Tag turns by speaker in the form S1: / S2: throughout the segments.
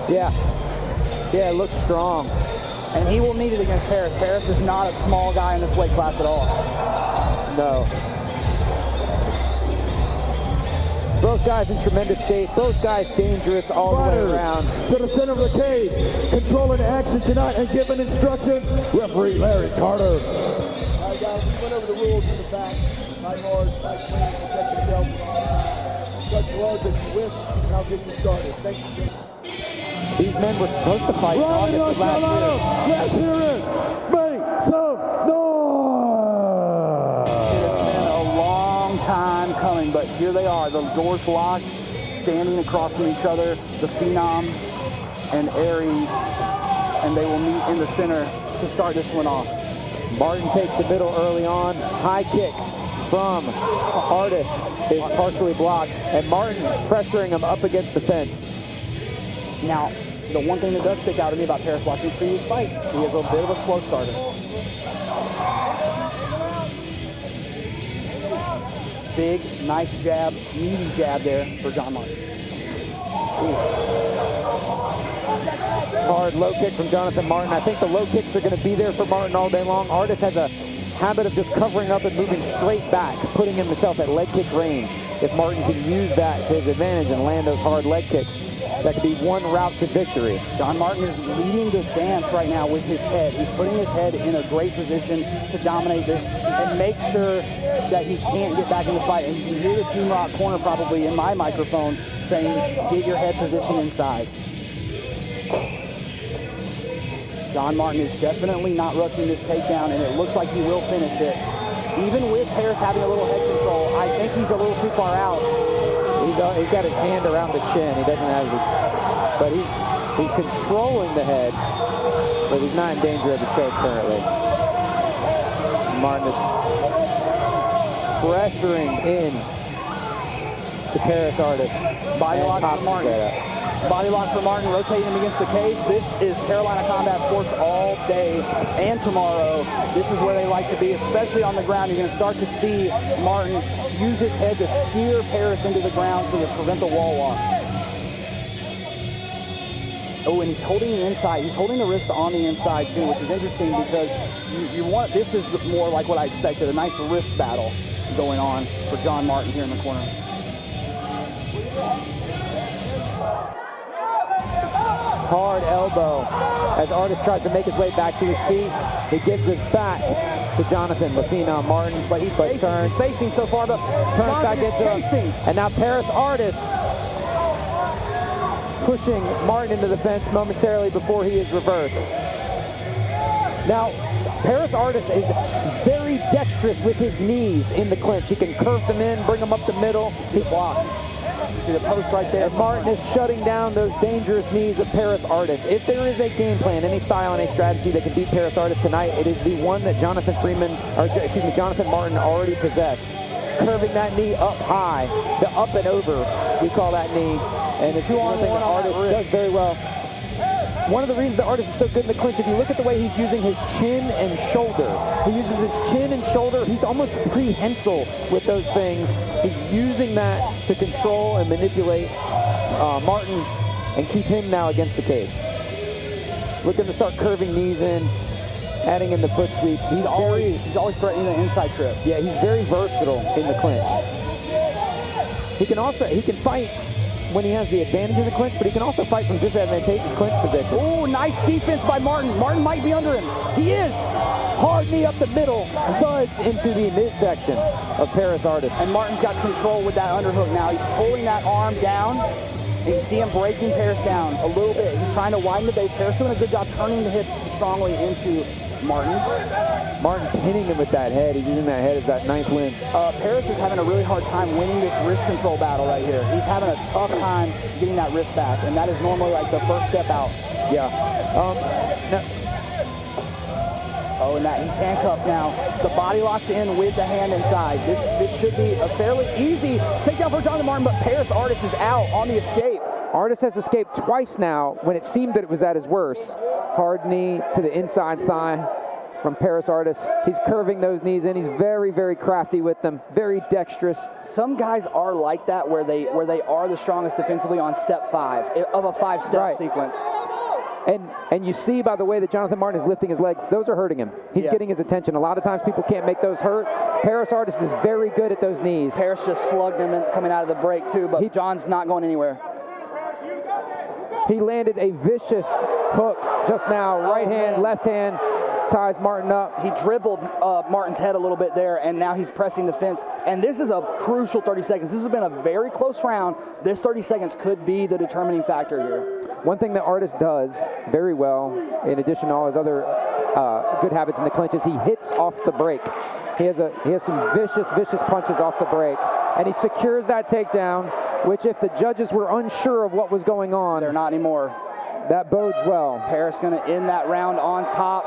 S1: Yeah. Yeah, it looks strong.
S2: And he will need it against Paris. Paris is not a small guy in this weight class at all.
S1: No. Both guys in tremendous shape. Both guys dangerous all the way around.
S3: To the center of the cage, controlling the action tonight and giving instructions, referee Larry Carter.
S4: All right, guys, we went over the rules in the back. Night hard, night clean, protect yourself. Touch gloves if you wish, and I'll get you started. Thank you.
S1: These men were supposed to fight in August of last year.
S3: Let's hear it. Make some noise.
S2: It's been a long time coming, but here they are. The doors locked, standing across from each other, the Phenom and Aries, and they will meet in the center to start this one off.
S1: Martin takes the middle early on. High kick from Artis is partially blocked, and Martin pressuring him up against the fence.
S2: Now, the one thing that does stick out to me about Paris watching his previous fight, he is a bit of a slow starter. Big, nice jab, meaty jab there for John Martin.
S1: Hard low kick from Jonathan Martin. I think the low kicks are going to be there for Martin all day long. Artis has a habit of just covering up and moving straight back, putting himself at leg kick range. If Martin can use that to his advantage and land those hard leg kicks, that could be one route to victory.
S2: John Martin is leading the dance right now with his head. He's putting his head in a great position to dominate this and make sure that he can't get back in the fight. And you can hear the Team Rock corner probably in my microphone saying, get your head position inside. John Martin is definitely not rushing this takedown, and it looks like he will finish it. Even with Paris having a little head control, I think he's a little too far out.
S1: He's got his hand around the chin. He doesn't have his, but he's controlling the head, but he's not in danger of the choke currently. Martin is pressuring in the Paris Artis.
S2: Body lock for Martin. Body lock for Martin, rotating him against the cage. This is Carolina Combat Sports all day and tomorrow. This is where they like to be, especially on the ground. You're going to start to see Martin use his head to steer Paris into the ground to prevent the wall walk. Oh, and he's holding the inside. He's holding the wrist on the inside too, which is interesting because you want, this is more like what I expected, a nice wrist battle going on for John Martin here in the corner.
S1: Hard elbow as Artis tries to make his way back to his feet. He gives it back to Jonathan Phenom Martin,
S2: but he's facing so far, but
S1: turns back into him. And now Paris Artis pushing Martin into the fence momentarily before he is reversed. Now, Paris Artis is very dexterous with his knees in the clinch. He can curve them in, bring them up the middle. He's blocked.
S2: See the post right there.
S1: And Martin is shutting down those dangerous knees of Paris Artis. If there is a game plan, any style, any strategy that can beat Paris Artis tonight, it is the one that Jonathan Martin already possessed. Curving that knee up high, the up and over, we call that knee. And it's one thing that Artis does very well. One of the reasons that Artis is so good in the clinch, if you look at the way he's using his chin and shoulder, he uses his chin and shoulder, he's almost prehensile with those things. He's using that to control and manipulate Martin and keep him now against the cage. Looking to start curving knees in, adding in the foot sweeps. He's always
S2: threatening the inside trip.
S1: Yeah, he's very versatile in the clinch. He can fight when he has the advantage in the clinch, but he can also fight from disadvantageous clinch position.
S2: Oh, nice defense by Martin. Martin might be under him. He is.
S1: Hard knee up the middle, thuds into the midsection of Paris Artis.
S2: And Martin's got control with that underhook now. He's pulling that arm down. And you can see him breaking Paris down a little bit. He's trying to widen the base. Paris doing a good job turning the hip strongly into Martin.
S1: Martin pinning him with that head. He's using that head as that ninth win.
S2: Paris is having a really hard time winning this wrist control battle right here. He's having a tough time getting that wrist back, and that is normally like the first step out.
S1: Yeah.
S2: And that he's handcuffed now. The body locks in with the hand inside. This should be a fairly easy takedown for Jonathan Martin, but Paris Artis is out on the escape.
S1: Artis has escaped twice now when it seemed that it was at his worst. Hard knee to the inside thigh from Paris Artis. He's curving those knees in. He's very, very crafty with them, very dexterous.
S2: Some guys are like that where they are the strongest defensively on step 5 of a 5-step sequence.
S1: And you see by the way that Jonathan Martin is lifting his legs, those are hurting him. He's getting his attention. A lot of times people can't make those hurt. Paris Artis is very good at those knees.
S2: Paris just slugged him coming out of the break too, but John's not going anywhere.
S1: He landed a vicious hook just now. Right hand, left hand, ties Martin up.
S2: He dribbled Martin's head a little bit there, and now he's pressing the fence. And this is a crucial 30 seconds. This has been a very close round. This 30 seconds could be the determining factor here.
S1: One thing that Artis does very well, in addition to all his other good habits in the clinch, is he hits off the break. He has some vicious punches off the break, and he secures that takedown, which if the judges were unsure of what was going on,
S2: they're not anymore.
S1: That bodes well.
S2: Paris going to end that round on top.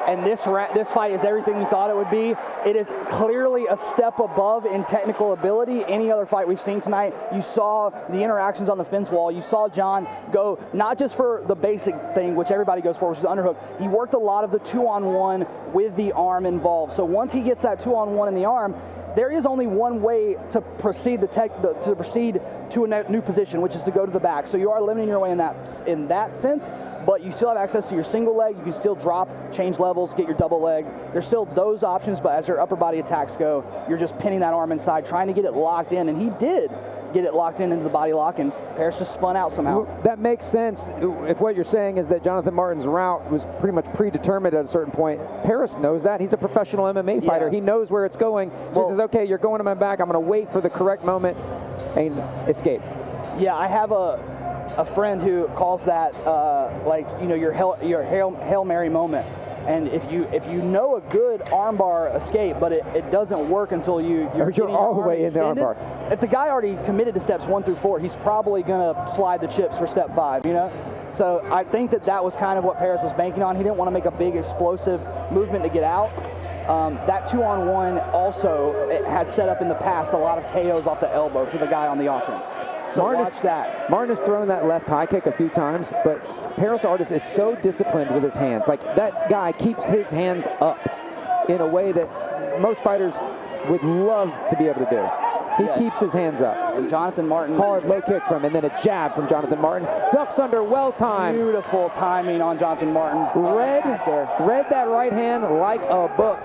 S2: And this fight is everything we thought it would be. It is clearly a step above in technical ability. Any other fight we've seen tonight, you saw the interactions on the fence wall. You saw John go not just for the basic thing, which everybody goes for, which is the underhook. He worked a lot of the 2-on-1 with the arm involved. So once he gets that 2-on-1 in the arm, there is only one way to proceed to a new position, which is to go to the back. So you are limiting your way in that sense. But you still have access to your single leg. You can still drop, change levels, get your double leg. There's still those options, but as your upper body attacks go, you're just pinning that arm inside, trying to get it locked in, and he did get it locked into the body lock, and Paris just spun out somehow.
S1: That makes sense if what you're saying is that Jonathan Martin's route was pretty much predetermined at a certain point. Paris knows that. He's a professional MMA fighter. He knows where it's going. So he says, okay, you're going to my back. I'm going to wait for the correct moment and escape.
S2: Yeah, I have a friend who calls that your Hail Mary moment. And if you know a good armbar escape, but it doesn't work until you're
S1: all the way in the armbar.
S2: If the guy already committed to steps 1 through 4, he's probably gonna slide the chips for step 5. So I think that was kind of what Paris was banking on. He didn't want to make a big explosive movement to get out. That 2-on-1 also has set up in the past a lot of KOs off the elbow for the guy on the offense. So watch that.
S1: Martin has thrown that left high kick a few times, but Paris Artis is so disciplined with his hands. Like, that guy keeps his hands up in a way that most fighters would love to be able to do. He keeps his hands up.
S2: And Jonathan Martin.
S1: Hard low kick from him, and then a jab from Jonathan Martin. Ducks under, well timed.
S2: Beautiful timing on Jonathan Martin's
S1: read that right hand like a book.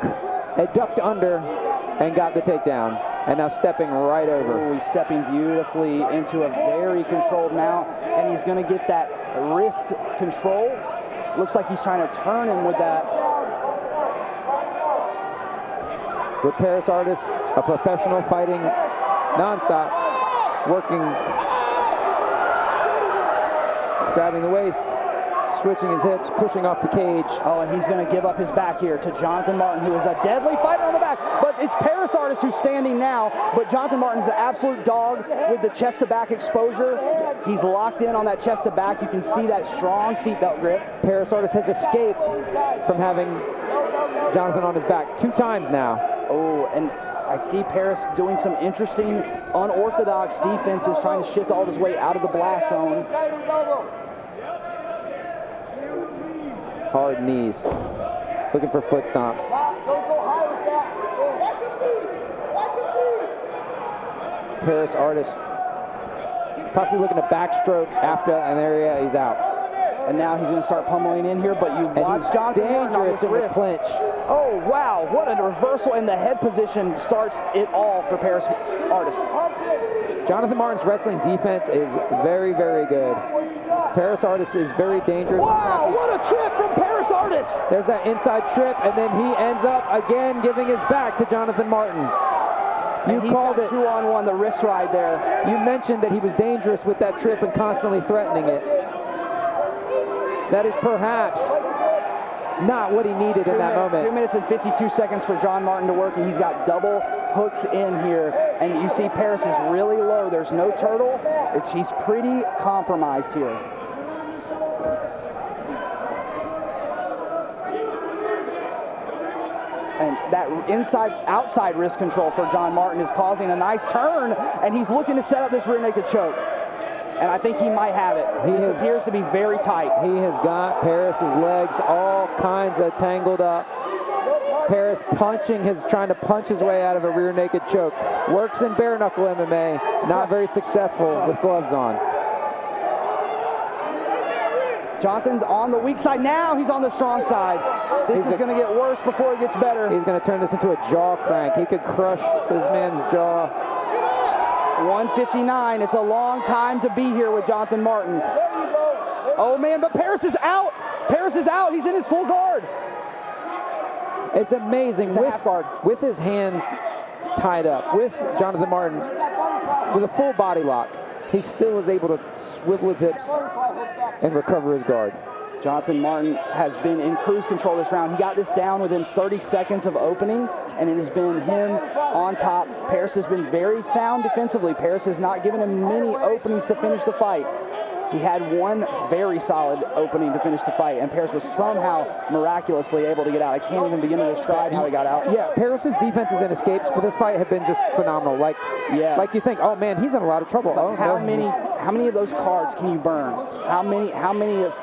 S1: It ducked under and got the takedown. And now stepping right over.
S2: Ooh, he's stepping beautifully into a very controlled mount, and he's going to get that wrist control. Looks like he's trying to turn him with that.
S1: With Paris Artis, a professional fighting nonstop, working, grabbing the waist, switching his hips, pushing off the cage.
S2: Oh, and he's going to give up his back here to Jonathan Martin, who is a deadly fighter on the back. But it's Paris Artis who's standing now, but Jonathan Martin's an absolute dog with the chest-to-back exposure. He's locked in on that chest-to-back. You can see that strong seatbelt grip.
S1: Paris Artis has escaped from having Jonathan on his back 2 times now.
S2: Oh, and I see Paris doing some interesting, unorthodox defenses, trying to shift all of his weight out of the blast zone.
S1: Hard knees, looking for foot stomps. Paris Artis possibly looking to backstroke after an area. He's out.
S2: And now he's going to start pummeling in here, but you watch Jonathan Martin on his wrist.
S1: Clinch.
S2: Oh, wow, what a reversal, and the head position starts it all for Paris Artis.
S1: Jonathan Martin's wrestling defense is very, very good. Paris Artis is very dangerous.
S2: Wow, what a trip from Paris Artis!
S1: There's that inside trip, and then he ends up again giving his back to Jonathan Martin.
S2: You called it 2-on-1, the wrist ride there.
S1: You mentioned that he was dangerous with that trip and constantly threatening it. That is perhaps not what he needed in that moment.
S2: 2 minutes and 52 seconds for John Martin to work, and he's got double hooks in here. And you see Paris is really low. There's no turtle. He's pretty compromised here. And that outside wrist control for John Martin is causing a nice turn, and he's looking to set up this rear naked choke. And I think he might have it. This appears to be very tight.
S1: He has got Paris's legs all kinds of tangled up. Paris trying to punch his way out of a rear naked choke. Works in bare knuckle MMA, not very successful with gloves on.
S2: Jonathan's on the weak side now. He's on the strong side. This is going to get worse before it gets better.
S1: He's going to turn this into a jaw crank. He could crush this man's jaw.
S2: 159. It's a long time to be here with Jonathan Martin. Oh man, but Paris is out. Paris is out. He's in his full guard.
S1: It's amazing.
S2: It's a half guard.
S1: With his hands tied up, with Jonathan Martin with a full body lock, he still was able to swivel his hips and recover his guard.
S2: Jonathan Martin has been in cruise control this round. He got this down within 30 seconds of opening, and it has been him on top. Paris has been very sound defensively. Paris has not given him many openings to finish the fight. He had one very solid opening to finish the fight, and Paris was somehow miraculously able to get out. I can't even begin to describe how he got out.
S1: Yeah, Paris's defenses and escapes for this fight have been just phenomenal. Like you think, oh man, he's in a lot of trouble. Oh,
S2: how many of those cards can you burn? How many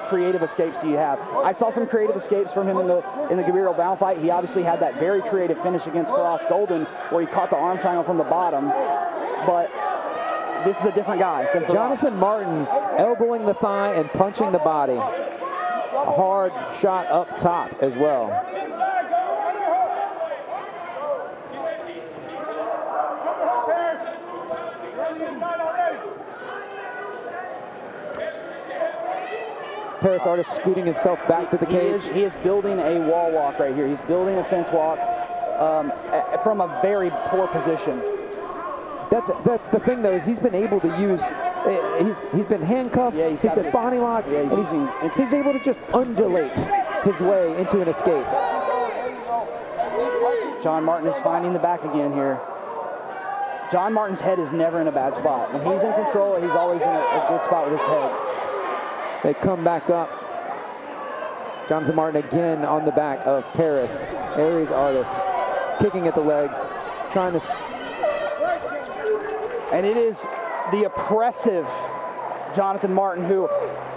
S2: creative escapes do you have? I saw some creative escapes from him in the Gabriel Brown fight. He obviously had that very creative finish against Frost Golden, where he caught the arm triangle from the bottom, but this is a different guy.
S1: Jonathan Martin elbowing the thigh and punching the body. A hard shot up top as well. Paris Artis scooting himself back to the cage.
S2: He is building a wall walk right here. He's building a fence walk from a very poor position.
S1: That's the thing, though, is he's been able to use. He's been handcuffed.
S2: Yeah,
S1: he's been body locked.
S2: Yeah,
S1: he's able to just undulate his way into an escape.
S2: John Martin is finding the back again here. John Martin's head is never in a bad spot. When he's in control, he's always in a good spot with his head.
S1: They come back up. Jonathan Martin again on the back of Paris. Aries Artis kicking at the legs, trying to.
S2: And it is the oppressive Jonathan Martin, who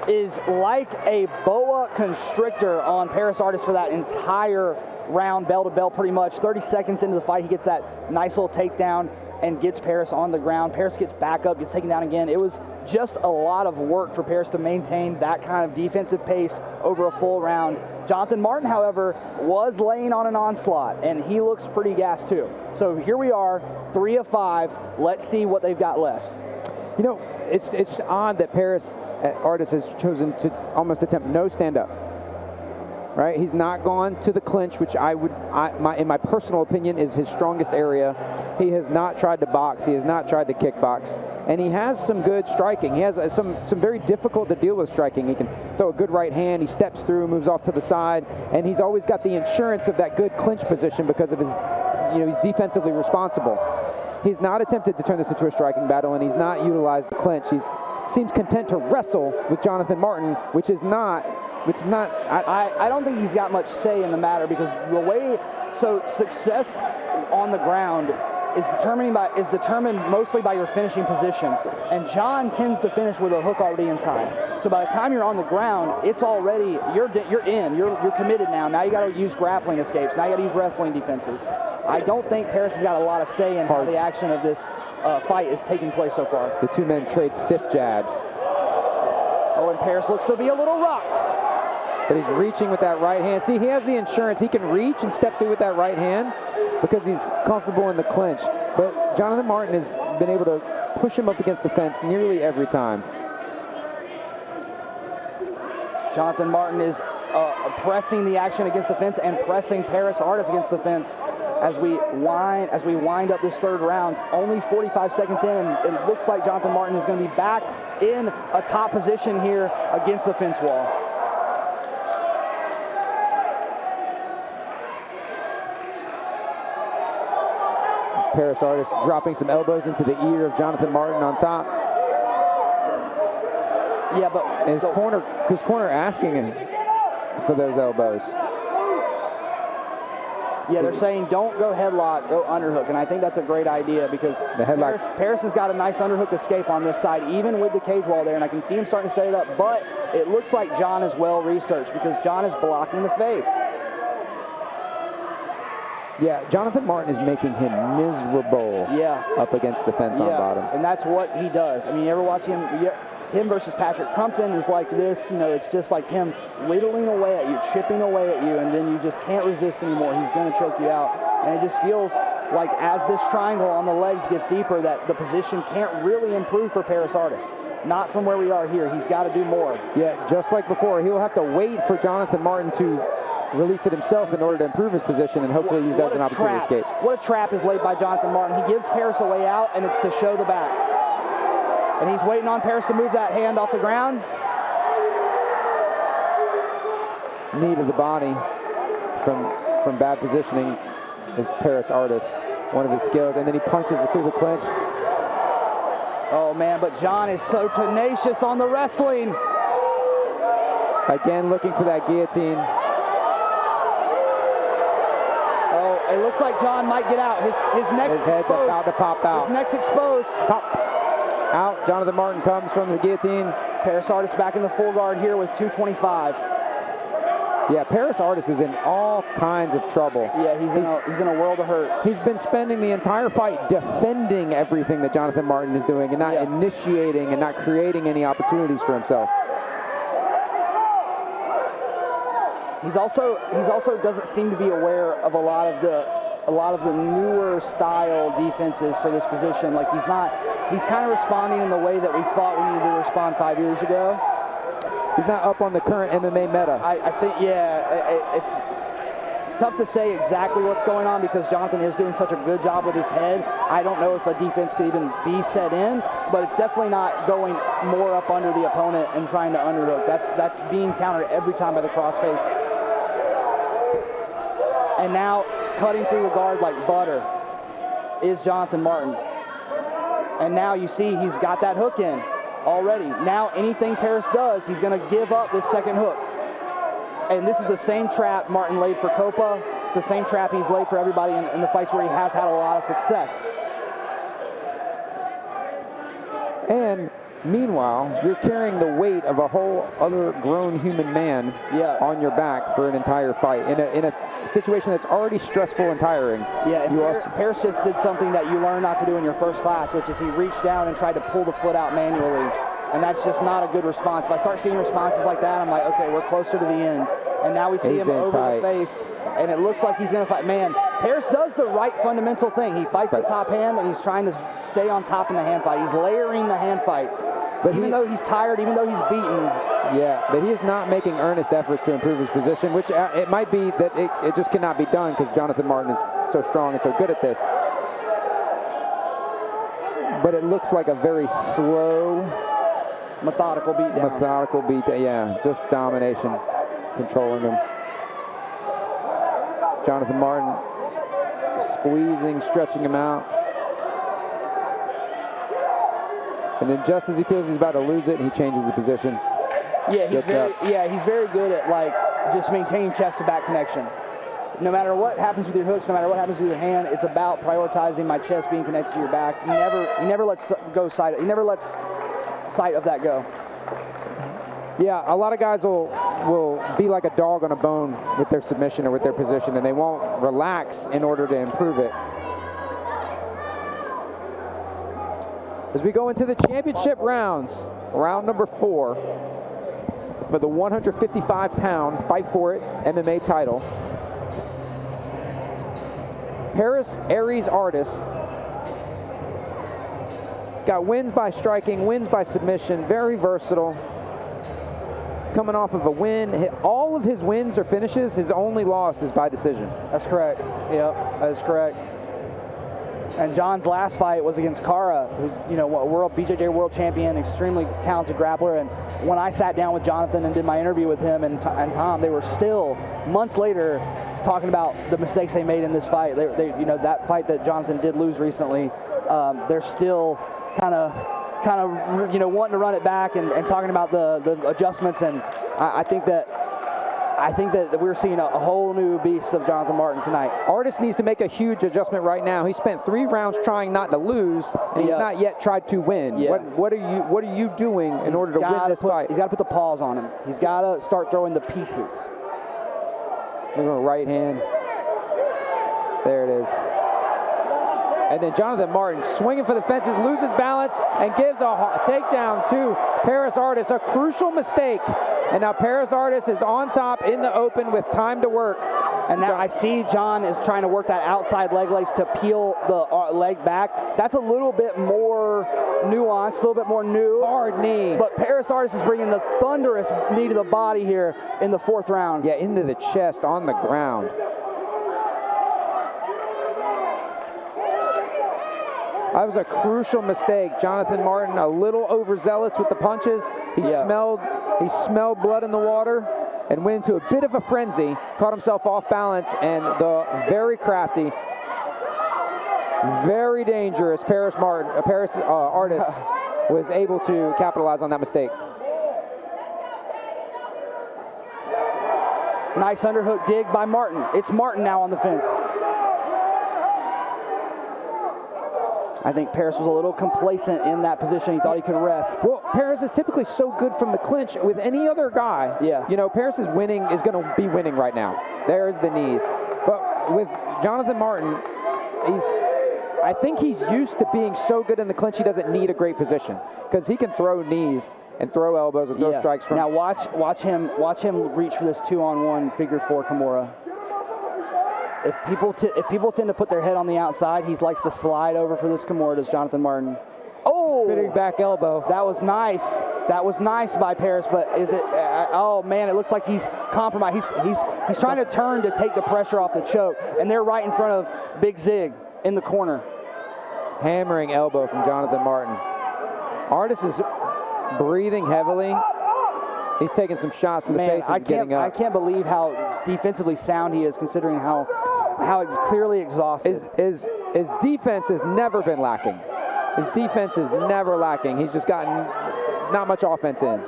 S2: is like a boa constrictor on Paris Artis for that entire round, bell to bell pretty much. 30 seconds into the fight, he gets that nice little takedown and gets Paris on the ground. Paris gets back up, gets taken down again. It was just a lot of work for Paris to maintain that kind of defensive pace over a full round. Jonathan Martin, however, was laying on an onslaught, and he looks pretty gassed too. So here we are, 3 of 5. Let's see what they've got left.
S1: You know, it's odd that Paris Artis has chosen to almost attempt no stand-up. Right, he's not gone to the clinch, which in my personal opinion, is his strongest area. He has not tried to box. He has not tried to kickbox, and he has some good striking. He has some very difficult to deal with striking. He can throw a good right hand. He steps through, moves off to the side, and he's always got the insurance of that good clinch position because of his, he's defensively responsible. He's not attempted to turn this into a striking battle, and he's not utilized the clinch. He seems content to wrestle with Jonathan Martin, which is not. It's not.
S2: I don't think he's got much say in the matter, because the way success on the ground is determined mostly by your finishing position, and John tends to finish with a hook already inside. So by the time you're on the ground, it's already you're committed now. Now you got to use grappling escapes. Now you got to use wrestling defenses. I don't think Paris has got a lot of say in how the action of this fight is taking place so far.
S1: The two men trade stiff jabs.
S2: Oh, and Paris looks to be a little rocked.
S1: But he's reaching with that right hand. See, he has the insurance. He can reach and step through with that right hand because he's comfortable in the clinch. But Jonathan Martin has been able to push him up against the fence nearly every time.
S2: Jonathan Martin is pressing the action against the fence and pressing Paris Artis against the fence as we wind up this third round. Only 45 seconds in, and it looks like Jonathan Martin is going to be back in a top position here against the fence wall.
S1: Paris Artis dropping some elbows into the ear of Jonathan Martin on top.
S2: Yeah, but
S1: and his corner asking him for those elbows.
S2: Yeah, they're saying don't go headlock, go underhook, and I think that's a great idea because Paris has got a nice underhook escape on this side, even with the cage wall there, and I can see him starting to set it up, but it looks like John is well researched because John is blocking the face.
S1: Yeah, Jonathan Martin is making him miserable up against the fence on bottom.
S2: And that's what he does. I mean, you ever watch him? Him versus Patrick Crumpton is like this. You know, it's just like him whittling away at you, chipping away at you, and then you just can't resist anymore. He's going to choke you out. And it just feels like as this triangle on the legs gets deeper that the position can't really improve for Paris Artis. Not from where we are here. He's got to do more.
S1: Yeah, just like before, he'll have to wait for Jonathan Martin to release it himself in order to improve his position and hopefully use that as an opportunity to escape.
S2: What a trap is laid by Jonathan Martin. He gives Paris a way out, and it's to show the back. And he's waiting on Paris to move that hand off the ground.
S1: Knee to the body from bad positioning is Paris Artis, one of his skills, and then he punches it through the clinch.
S2: Oh man, but John is so tenacious on the wrestling.
S1: Again, looking for that guillotine.
S2: Oh, it looks like John might get out. His neck's
S1: His head's
S2: exposed.
S1: about to pop out.
S2: His neck's exposed.
S1: Pop. Out. Jonathan Martin comes from the guillotine.
S2: Paris Artis back in the full guard here with 225.
S1: Yeah, Paris Artis is in all kinds of trouble.
S2: Yeah, he's in a world of hurt.
S1: He's been spending the entire fight defending everything that Jonathan Martin is doing and not initiating and not creating any opportunities for himself.
S2: He's also doesn't seem to be aware of a lot of the newer style defenses for this position. Like he's kind of responding in the way that we thought we needed to respond 5 years ago.
S1: He's not up on the current MMA meta.
S2: I think, it's tough to say exactly what's going on because Jonathan is doing such a good job with his head. I don't know if a defense could even be set in, but it's definitely not going more up under the opponent and trying to underhook. That's being countered every time by the crossface. And now cutting through the guard like butter is Jonathan Martin. And now you see he's got that hook in already. Now anything Paris does, he's going to give up this second hook. And this is the same trap Martin laid for Copa. It's the same trap he's laid for everybody in the fights where he has had a lot of success.
S1: And meanwhile, you're carrying the weight of a whole other grown human man on your back for an entire fight in a situation that's already stressful and tiring.
S2: Yeah, and Paris just did something that you learn not to do in your first class, which is he reached down and tried to pull the foot out manually. And that's just not a good response. If I start seeing responses like that, I'm like, okay, we're closer to the end. And now we see him over the face, and it looks like he's going to fight. Man, Paris does the right fundamental thing. He fights the top hand, and he's trying to stay on top in the hand fight. He's layering the hand fight. But even though he's tired, even though he's beaten.
S1: Yeah, but he is not making earnest efforts to improve his position, which it might be that it just cannot be done because Jonathan Martin is so strong and so good at this. But it looks like a very slow,
S2: methodical beatdown.
S1: Methodical beatdown, yeah, just domination, controlling him. Jonathan Martin squeezing, stretching him out. And then just as he feels he's about to lose it, he changes the position.
S2: Yeah, he's very good at like just maintaining chest to back connection. No matter what happens with your hooks, no matter what happens with your hand, it's about prioritizing my chest being connected to your back. He never lets sight of that go.
S1: Yeah, a lot of guys will be like a dog on a bone with their submission or with their position, and they won't relax in order to improve it. As we go into the championship rounds, round number 4 for the 155-pound Fight For It MMA title. Paris Artis got wins by striking, wins by submission, very versatile. Coming off of a win, all of his wins are finishes. His only loss is by decision.
S2: That's correct. Yep, that is correct. And John's last fight was against Kara, who's BJJ world champion, extremely talented grappler. And when I sat down with Jonathan and did my interview with him and Tom, they were still months later talking about the mistakes they made in this fight. They that fight that Jonathan did lose recently, they're still kind of wanting to run it back and talking about the adjustments. And I think that we're seeing a whole new beast of Jonathan Martin tonight.
S1: Artis needs to make a huge adjustment right now. He spent 3 rounds trying not to lose, and he's not yet tried to win.
S2: Yeah.
S1: What are you doing in order to win this fight?
S2: He's got to put the paws on him. He's got to start throwing the pieces.
S1: Look at right hand. There it is. And then Jonathan Martin swinging for the fences, loses balance, and gives a takedown to Paris Artis. A crucial mistake. And now Paris Artis is on top in the open with time to work.
S2: And now I see John is trying to work that outside leg lace to peel the leg back. That's a little bit more nuanced, a little bit more new.
S1: Hard knee.
S2: But Paris Artis is bringing the thunderous knee to the body here in the 4th round.
S1: Yeah, into the chest on the ground. That was a crucial mistake. Jonathan Martin a little overzealous with the punches. He smelled blood in the water and went into a bit of a frenzy, caught himself off balance, and the very crafty, very dangerous Paris Artis was able to capitalize on that mistake.
S2: Nice underhook dig by Martin. It's Martin now on the fence. I think Paris was a little complacent in that position. He thought he could rest.
S1: Well, Paris is typically so good from the clinch. With any other guy, you know, Paris is going to be winning right now. There's the knees. But with Jonathan Martin, I think he's used to being so good in the clinch he doesn't need a great position, because he can throw knees and throw elbows and throw strikes from.
S2: Now watch him reach for this 2-on-1 figure 4 Kimura. If people tend to put their head on the outside, he likes to slide over for this Kimura, does Jonathan Martin. Oh!
S1: Spinning back elbow.
S2: That was nice. That was nice by Paris, but is it, oh man, it looks like he's compromised. He's trying to turn to take the pressure off the choke, and they're right in front of Big Zig in the corner.
S1: Hammering elbow from Jonathan Martin. Artis is breathing heavily. He's taking some shots to the face. He's getting up.
S2: I can't believe how defensively sound he is, considering how it's clearly exhausted.
S1: His defense has never been lacking. His defense is never lacking. He's just gotten not much offense in.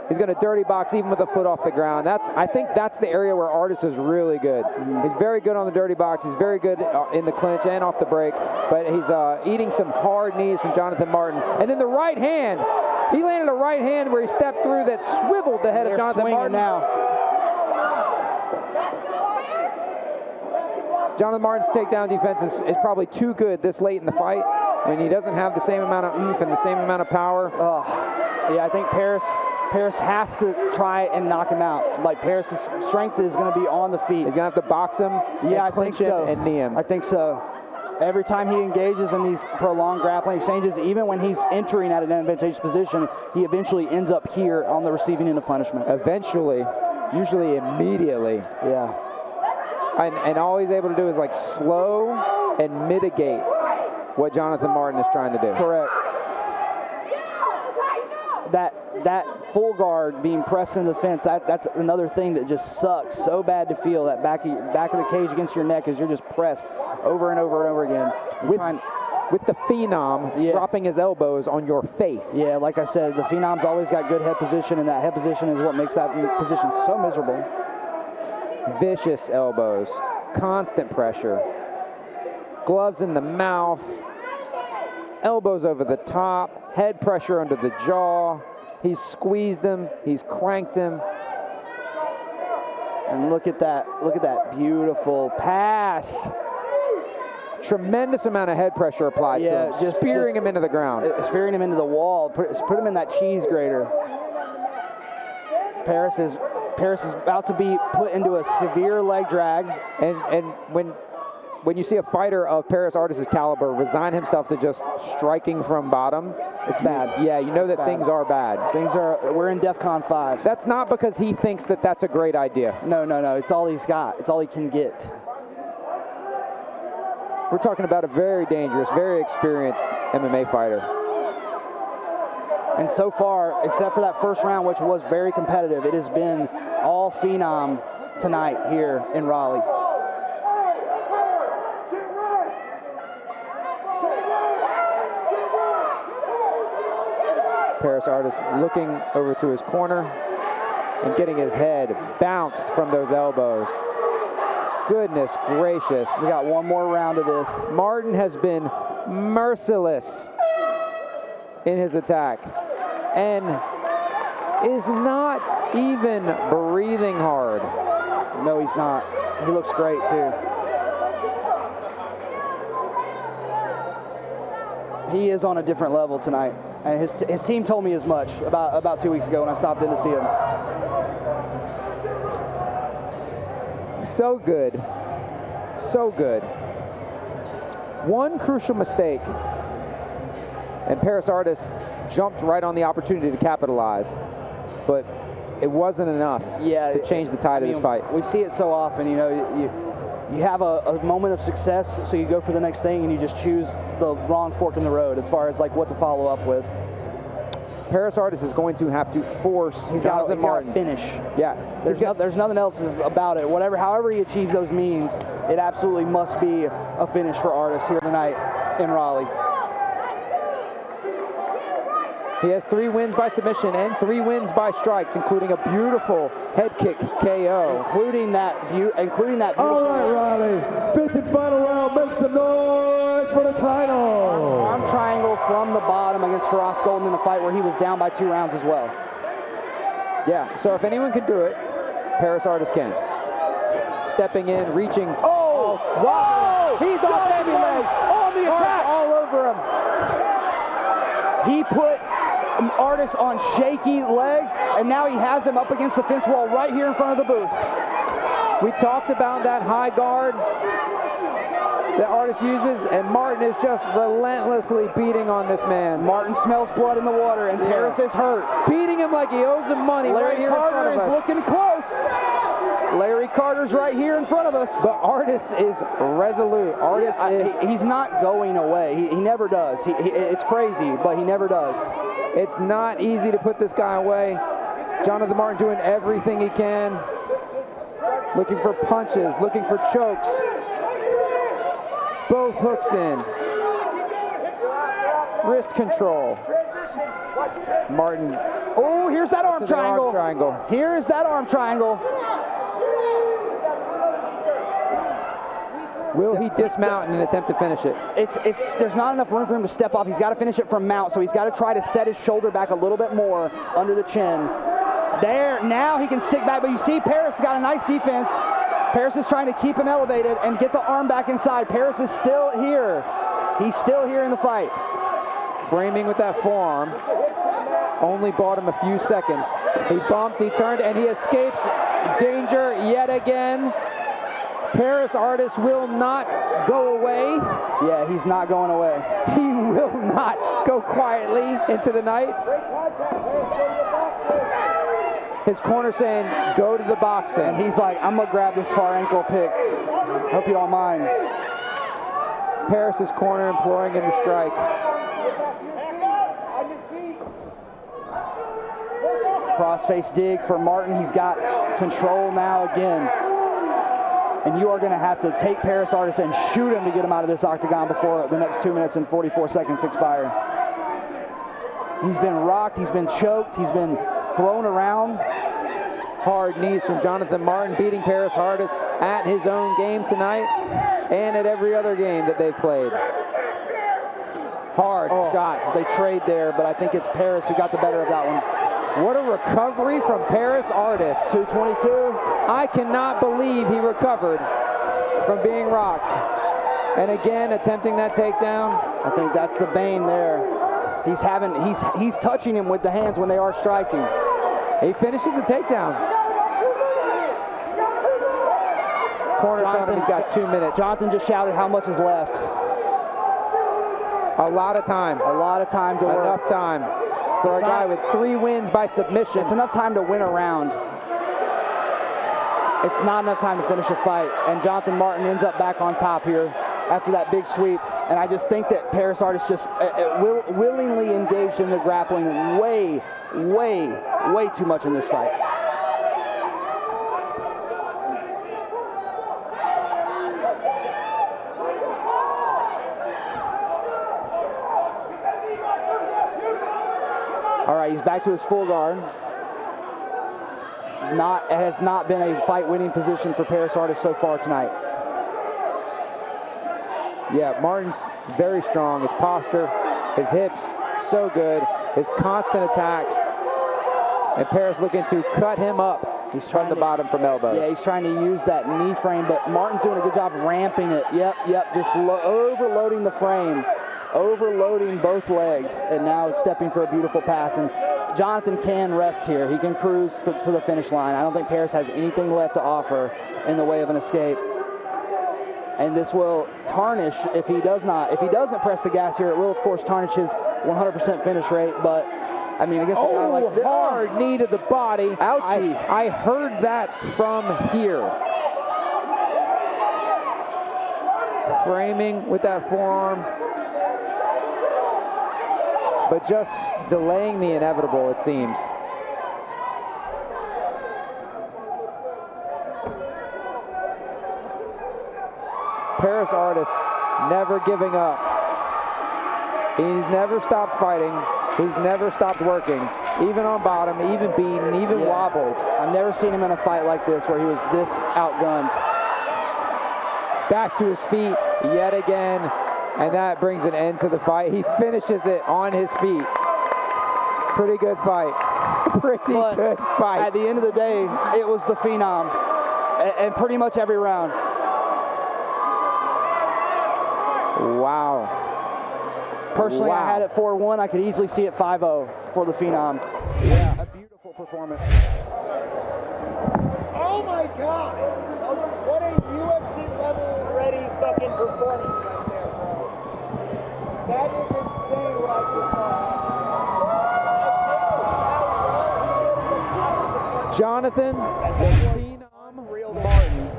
S1: He's going to dirty box even with a foot off the ground. I think that's the area where Artis is really good. He's very good on the dirty box. He's very good in the clinch and off the break. But he's eating some hard knees from Jonathan Martin. And then the right hand. He landed a right hand where he stepped through that swiveled the head of Jonathan Martin.
S2: Now.
S1: Jonathan Martin's takedown defense is probably too good this late in the fight when he doesn't have the same amount of oomph and the same amount of power.
S2: Yeah, I think Paris has to try and knock him out. Like, Paris' strength is going to be on the feet.
S1: He's going to have to box him,
S2: I think so.
S1: and knee him.
S2: I think so. Every time he engages in these prolonged grappling exchanges, even when he's entering at an advantageous position, he eventually ends up here on the receiving end of punishment.
S1: Eventually, usually immediately.
S2: Yeah.
S1: And all he's able to do is like slow and mitigate what Jonathan Martin is trying to do.
S2: Correct. That full guard being pressed in the fence, that's another thing that just sucks so bad to feel. That back of the cage against your neck as you're just pressed over and over and over again.
S1: With the Phenom dropping his elbows on your face.
S2: Yeah, like I said, the Phenom's always got good head position, and that head position is what makes that position so miserable.
S1: Vicious elbows, constant pressure, gloves in the mouth, elbows over the top, head pressure under the jaw. He's squeezed him, he's cranked him.
S2: And look at that beautiful pass.
S1: Tremendous amount of head prure applied to him, just spearing him into the ground.
S2: Spearing him into the wall, put him in that cheese grater. Paris is about to be put into a severe leg drag.
S1: And when you see a fighter of Paris Artis' caliber resign himself to just striking from bottom,
S2: it's bad.
S1: Yeah, you know that things are bad.
S2: We're in DEFCON 5.
S1: That's not because he thinks that that's a great idea.
S2: No. It's all he's got. It's all he can get.
S1: We're talking about a very dangerous, very experienced MMA fighter.
S2: And so far, except for that first round, which was very competitive, it has been all Phenom tonight here in Raleigh.
S1: Paris Artis looking over to his corner and getting his head bounced from those elbows. Goodness gracious.
S2: We got one more round of this.
S1: Martin has been merciless in his attack and is not even breathing hard.
S2: No, he's not. He looks great, too. He is on a different level tonight. And his team told me as much about 2 weeks ago when I stopped in to see him.
S1: So good. So good. One crucial mistake, and Paris Artis jumped right on the opportunity to capitalize, but it wasn't enough to change the tide of this fight.
S2: We see it so often, you know, you have a moment of success, so you go for the next thing and you just choose the wrong fork in the road as far as like what to follow up with.
S1: Paris Artis is going to have to force Jonathan Martin.
S2: Finish.
S1: Yeah.
S2: There's nothing else about it. However he achieves those means, it absolutely must be a finish for Artis here tonight in Raleigh.
S1: He has 3 wins by submission and 3 wins by strikes, including a beautiful head kick KO.
S2: Including that beautiful.
S3: All right, Riley. 5th and final round. Make some noise for the title.
S2: Arm triangle from the bottom against Faraz Golden in a fight where he was down by 2 rounds as well.
S1: Yeah, so if anyone can do it, Paris Artis can. Stepping in, reaching.
S2: Oh, wow!
S1: He's on baby legs.
S2: On the attack.
S1: All over him.
S2: He put Artis on shaky legs, and now he has him up against the fence wall right here in front of the booth.
S1: We talked about that high guard that Artis uses, and Martin is just relentlessly beating on this man.
S2: Martin smells blood in the water, and Paris is hurt.
S1: Beating him like he owes him money.
S2: Larry
S1: right here
S2: Carter
S1: in front of
S2: is
S1: us.
S2: looking close. Larry Carter's right here in front of us.
S1: But Artis is resolute.
S2: He's not going away. He never does. It's crazy, but he never does.
S1: It's not easy to put this guy away. Jonathan Martin doing everything he can. Looking for punches, looking for chokes. Both hooks in. Wrist control. Martin.
S2: Oh, here's that arm triangle. Here is that arm triangle.
S1: Will he dismount in an attempt to finish it?
S2: There's not enough room for him to step off. He's got to finish it from mount, so he's got to try to set his shoulder back a little bit more under the chin. There, now he can sit back, but you see Paris got a nice defense. Paris is trying to keep him elevated and get the arm back inside. Paris is still here. He's still here in the fight.
S1: Framing with that forearm. Only bought him a few seconds. He bumped, he turned, and he escapes danger yet again. Paris Artis will not go away.
S2: Yeah, he's not going away.
S1: He will not go quietly into the night. His corner saying, go to the boxing.
S2: And he's like, I'm going to grab this far ankle pick. Hope you don't mind.
S1: Paris's corner imploring him to strike.
S2: Crossface dig for Martin. He's got control now again. And you are going to have to take Paris Artis and shoot him to get him out of this octagon before the next 2 minutes and 44 seconds expire. He's been rocked, he's been choked, he's been thrown around.
S1: Hard knees from Jonathan Martin, beating Paris Artis at his own game tonight and at every other game that they've played. Hard shots.
S2: They trade there, but I think it's Paris who got the better of that one.
S1: What a recovery from Paris Artis.
S2: 222.
S1: I cannot believe he recovered from being rocked. And again, attempting that takedown.
S2: I think that's the bane there. He's touching him with the hands when they are striking.
S1: He finishes the takedown. Corner telling him he's got 2 minutes.
S2: Jonathan just shouted how much is left.
S1: A lot of time.
S2: A lot of time to work.
S1: Enough time for a guy with 3 wins by submission.
S2: It's enough time to win a round. It's not enough time to finish a fight. And Jonathan Martin ends up back on top here after that big sweep. And I just think that Paris Artis just willingly engaged in the grappling way too much in this fight. All right, he's back to his full guard. It has not been a fight-winning position for Paris Artis so far tonight.
S1: Yeah, Martin's very strong. His posture, his hips, so good. His constant attacks. And Paris looking to cut him up
S2: He's trying
S1: from the bottom from elbows.
S2: Yeah, he's trying to use that knee frame, but Martin's doing a good job ramping it. Yep, just overloading the frame, overloading both legs, and now it's stepping for a beautiful pass. And Jonathan can rest here. He can cruise to the finish line. I don't think Paris has anything left to offer in the way of an escape. And this will tarnish if he doesn't press the gas here. It will, of course, tarnish his 100% finish rate, but I mean, I guess a guy like this.
S1: Hard knee to the body.
S2: Ouchie.
S1: I heard that from here. Framing with that forearm. But just delaying the inevitable, it seems. Paris Artis never giving up. He's never stopped fighting. He's never stopped working, even on bottom, even beaten, even wobbled.
S2: I've never seen him in a fight like this where he was this outgunned.
S1: Back to his feet yet again, and that brings an end to the fight. He finishes it on his feet. Pretty good fight. Pretty good fight.
S2: At the end of the day, it was the Phenom, and pretty much every round.
S1: Wow.
S2: Personally, I had it 4-1. I could easily see it 5-0 for the Phenom. Yeah, a beautiful performance.
S4: Oh my God! What a UFC level ready fucking performance right there, bro. That is insane what I just saw.
S1: Jonathan Phenom Martin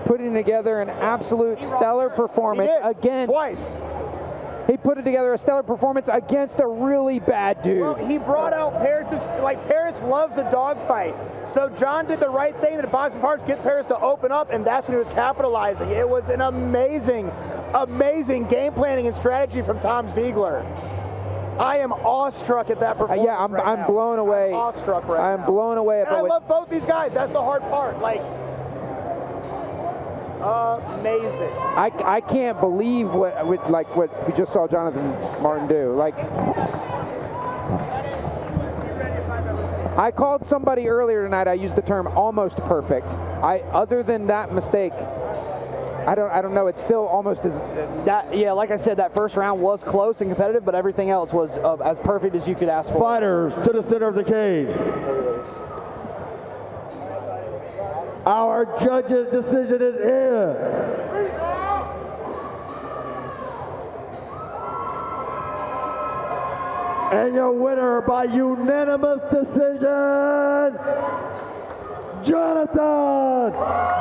S1: putting together an absolute stellar performance against.
S4: Twice.
S1: He put it together a stellar performance against a really bad dude.
S4: Well, he brought out Paris's, Paris loves a dogfight. So John did the right thing in the boxing parts, get Paris to open up, and that's when he was capitalizing. It was an amazing, amazing game planning and strategy from Tom Ziegler. I am awestruck at that performance.
S1: Yeah, I'm blown away.
S4: I'm awestruck right now.
S1: I'm blown away.
S4: And I love both these guys. That's the hard part. Amazing.
S1: I can't believe what we just saw Jonathan Martin do. I called somebody earlier tonight. I used the term almost perfect. Other than that mistake, I don't know. It's still almost as
S2: that. Yeah, like I said, that first round was close and competitive, but everything else was as perfect as you could ask for.
S3: Fighters to the center of the cage. Our judge's decision is here. And your winner by unanimous decision, Jonathan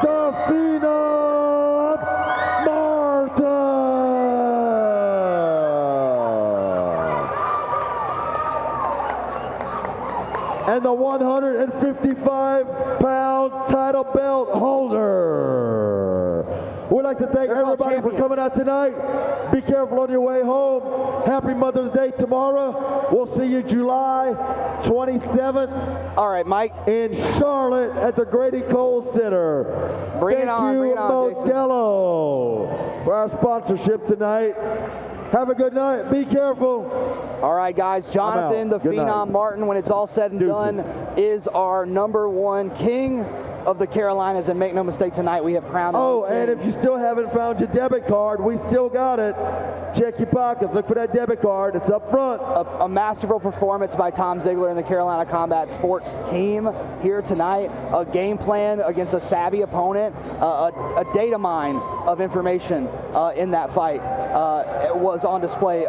S3: the Phenom Martin. And the 155-pound title belt holder. We'd like to thank everybody for coming out tonight. Be careful on your way home. Happy Mother's Day tomorrow. We'll see you July 27th.
S2: All right, Mike.
S3: In Charlotte at the Grady Cole Center.
S2: Bring it on,
S3: Modelo, for our sponsorship tonight. Have a good night. Be careful.
S2: All right, guys. Jonathan the Phenom Martin, when it's all said and done, is our #1 king of the Carolinas. And make no mistake, tonight we have crowned.
S3: Oh, and if you still haven't found your debit card, we still got it. Check your pockets. Look for that debit card. It's up front.
S2: A masterful performance by Tom Ziegler and the Carolina Combat Sports team here tonight. A game plan against a savvy opponent. A data mine of information in that fight was on display.